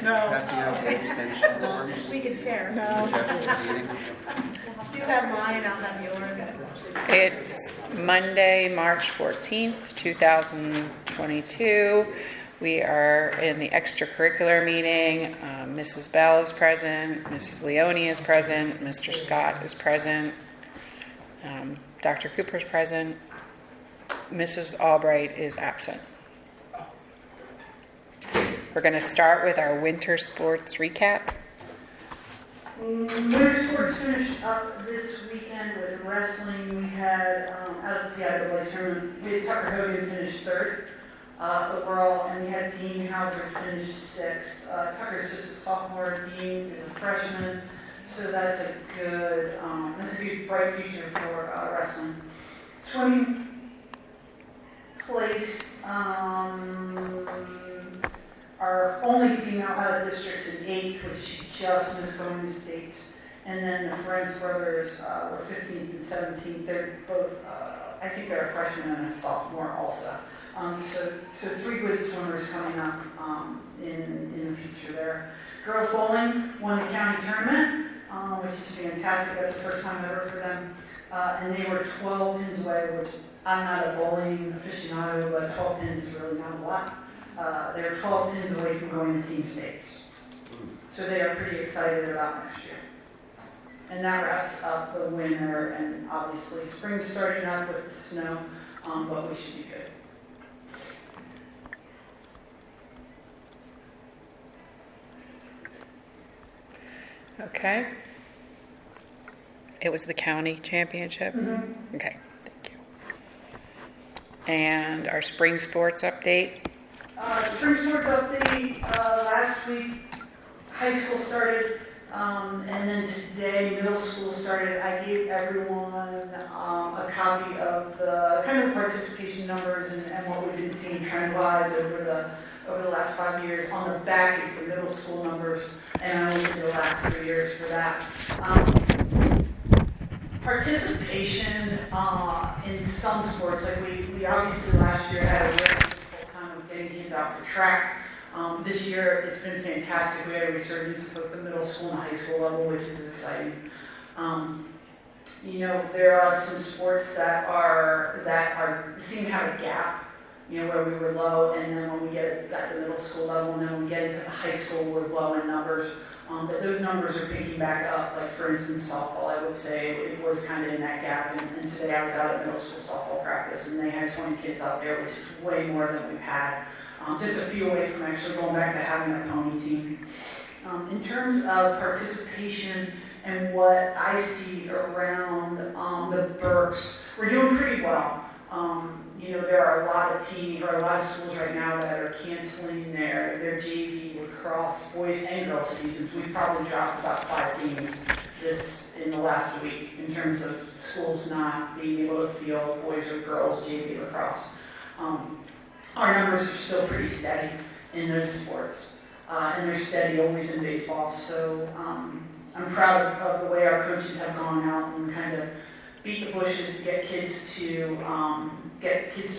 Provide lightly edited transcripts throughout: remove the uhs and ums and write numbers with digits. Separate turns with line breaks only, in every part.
No.
Passing out the extension forms.
We can share.
No.
After the meeting.
You have mine, I'll have yours.
It's Monday, March 14th, 2022. We are in the extracurricular meeting. Mrs. Bell is present, Mrs. Leone is present, Mr. Scott is present, Dr. Cooper is present, Mrs. Albright is absent. We're going to start with our winter sports recap.
Winter sports finished up this weekend with wrestling. We had, out of the IAA tournament, we had Tucker Hogan finish third overall, and we had Dean Hauser finish sixth. Tucker's just a sophomore, Dean is a freshman, so that's a good bright future for wrestling. Swimming placed our only female out of districts in 8th, which she just missed going to states. And then the Friends brothers were 15th and 17th. They're both, I think they're a freshman and a sophomore also. So 3 good swimmers coming up in the future there. Girls bowling won the county tournament, which is fantastic. That's the first time ever for them. And they were 12 pins away, which I'm not a bowling aficionado, but 12 pins is really not a lot. They were 12 pins away from going to team states. So they are pretty excited about next year. And that wraps up the winter, and obviously spring's starting up with the snow, but we should be good.
Okay. It was the county championship?
Mm-hmm.
Okay, thank you. And our spring sports update?
Spring sports update, last week high school started, and then today middle school started. I gave everyone a copy of the kind of the participation numbers and what we've been seeing trend-wise over the last 5 years. On the back is the middle school numbers, and I looked at the last 3 years for that. Participation in some sports, like we obviously last year had a really difficult time with getting kids out for track. This year it's been fantastic. We had a resurgence of both the middle school and high school level, which is exciting. There are some sports that seem to have a gap. Where we were low, and then when we get at the middle school level, and then when we get into the high school, we're low in numbers. But those numbers are picking back up. Like for instance, softball, I would say it was kind of in that gap. And today I was out at middle school softball practice, and they had 20 kids out there, which is way more than we've had. Just a few away from actually going back to having a pony team. In terms of participation and what I see around the Berks, we're doing pretty well. There are a lot of schools right now that are canceling their JV, lacrosse, boys and girls seasons. We've probably dropped about 5 games in the last week in terms of schools not being able to field boys or girls JV lacrosse. Our numbers are still pretty steady in those sports, and they're steady always in baseball. So I'm proud of the way our coaches have gone out and kind of beat the bushes to get kids to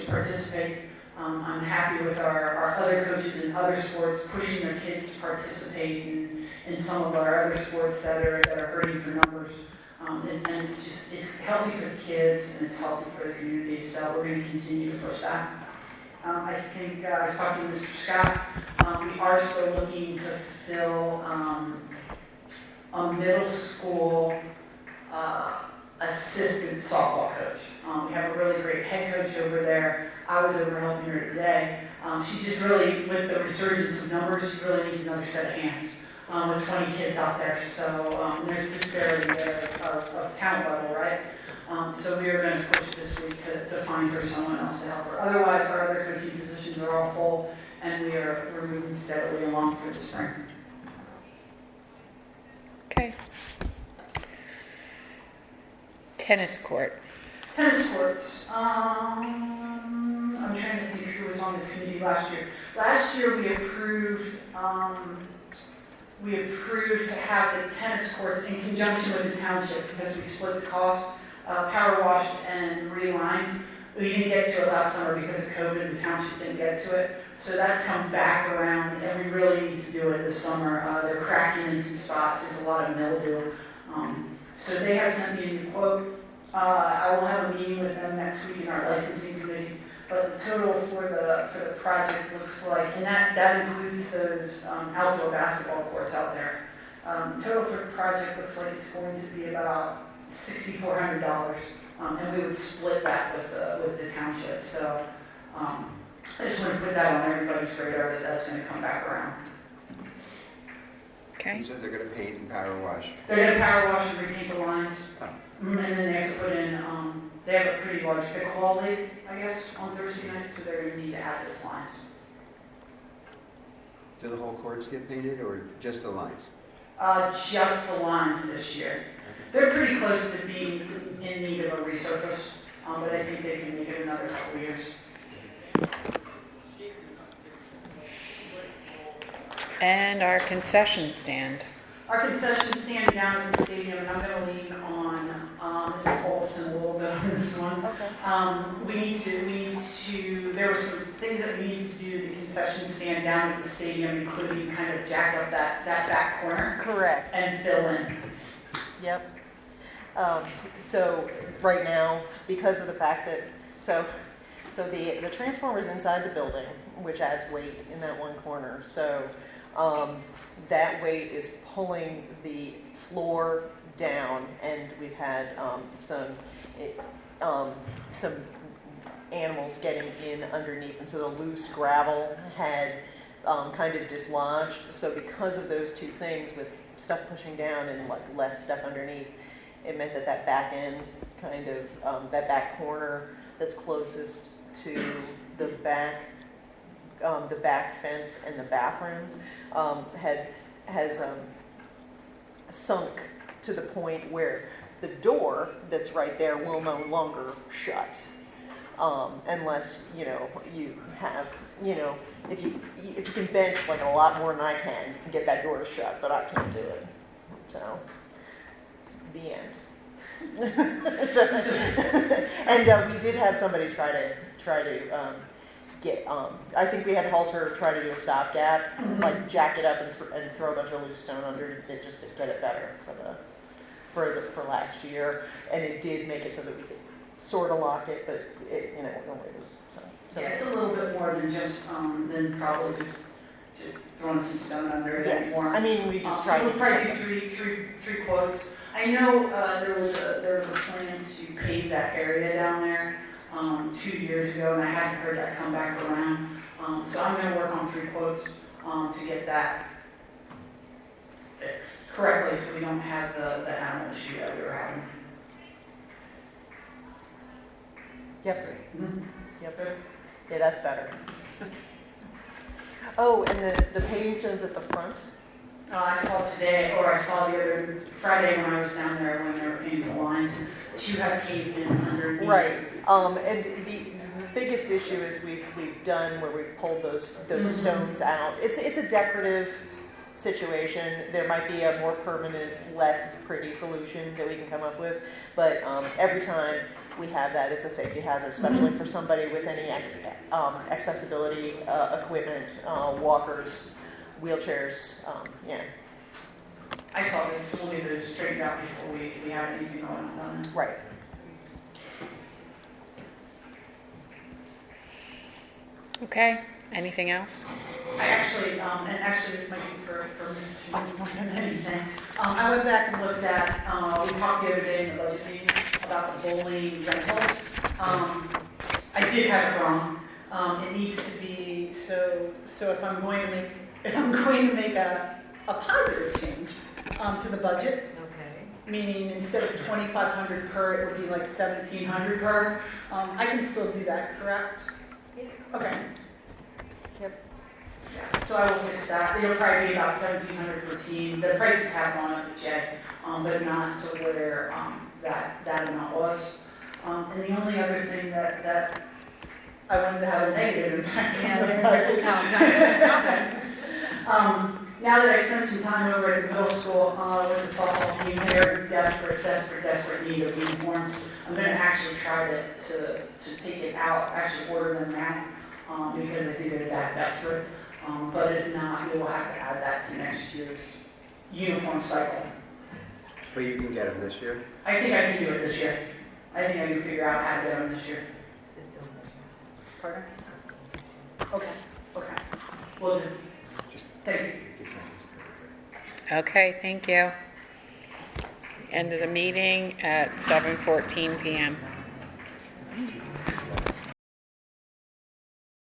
participate. I'm happy with our other coaches in other sports pushing their kids to participate in some of our other sports that are hurting for numbers. And it's healthy for the kids and it's healthy for the community. So we're going to continue to push that. I think I was talking to Mr. Scott. We are still looking to fill a middle school assistant softball coach. We have a really great head coach over there. I was over helping her today. She just really, with the resurgence of numbers, she really needs another set of hands with 20 kids out there. So there's disparity there of talent level, right? So we are going to push this week to find her someone else to help her. Otherwise, our other coaching positions are all full, and we're moving steadily along for the spring.
Okay. Tennis court.
Tennis courts. I'm trying to think who was on the committee last year. Last year we approved to have the tennis courts in conjunction with the township because we split the cost, power washed and relined. We didn't get to it last summer because of COVID. The township didn't get to it. So that's come back around, and we really need to do it this summer. They're cracking in some spots. There's a lot of mildew. So they have sent me a new quote. I will have a meeting with them next week in our licensing committee. But the total for the project looks like, and that includes those outdoor basketball courts out there. Total for the project looks like it's going to be about $6,400, and we would split that with the township. So I just want to put that on everybody's radar that that's going to come back around.
Okay.
You said they're going to paint and power wash.
They're going to power wash and repaint the lines,
Oh.
and then they have to put in. They have a pretty large pickleball league, I guess, on Thursday nights, so they're going to need to add those lines.
Do the whole courts get painted or just the lines?
Just the lines this year. They're pretty close to being in need of a resurface, but I think they can make it another couple of years.
And our concession stand.
Our concession stand down at the stadium, and I'm going to lean on Mrs. Olson a little bit on this one.
Okay.
We need to, there were some things that we need to do to the concession stand down at the stadium, including kind of jack up that back corner
Correct.
and fill in.
Yep. So right now, because of the fact that, so the transformer's inside the building, which adds weight in that one corner. So that weight is pulling the floor down, and we've had some animals getting in underneath, and so the loose gravel had kind of dislodged. So because of those two things, with stuff pushing down and like less stuff underneath, it meant that back end kind of that back corner that's closest to the back fence and the bathrooms has sunk to the point where the door that's right there will no longer shut, unless you have if you can bench like a lot more than I can, you can get that door to shut, but I can't do it. So the end. And we did have somebody try to get. I think we had Halter try to do a stopgap, like jack it up and throw a bunch of loose stone under it just to get it better for last year, and it did make it so that we could sort of lock it, but it was so.
Yeah, it's a little bit more than just than probably just throwing some stone under it
Yes,
anymore.
I mean we just tried.
So we'll
to
probably do three quotes. I know there was a plan to pave that area down there 2 years ago, and I haven't heard that come back around. So I'm going to work on 3 quotes to get that fixed correctly, so we don't have the animal issue that we were having.
Yep.
Mhm.
Yep. Yeah, that's better. Oh, and the paving stones at the front.
I saw today, or I saw the other Friday when I was down there when they were painting the lines, 2 have caved in underneath.
Right. And the biggest issue is we've done where we've pulled those stones out. It's a decorative situation. There might be a more permanent, less pretty solution that we can come up with, but every time we have that, it's a safety hazard, especially for somebody with any accessibility equipment, walkers, wheelchairs. Yeah.
I saw this, we'll get those straightened out before we have anything going on.
Right.
Okay. Anything else?
I actually, and actually this might be for Mrs. Jones more than anything. I went back and looked at, we talked the other day in the budget meeting about the bowling rentals. I did have it wrong. It needs to be, so if I'm going to make a positive change to the budget, meaning instead of $2,500 per, it would be like $1,700 per. I can still do that, correct?
Yeah.
Okay.
Yep.
Yeah, so I will fix that. It'll probably be about $1,700 per team. The prices have gone up, Jay, but not to where that amount was. And the only other thing that I wanted to have a negative impact on the budget. Now that I spent some time over at the middle school with the softball team, they're in desperate need of uniforms. I'm going to actually try to take it out, actually order them now, because I think they're that desperate. But if not, we will have to add that to next year's uniform cycle.
But you can get them this year?
I think I can do it this year. I think I can figure out how to get them this year. Pardon? Okay, okay. Will do.
Just
Thank you.
get that.
Okay, thank you. End of the meeting at 7:14 PM.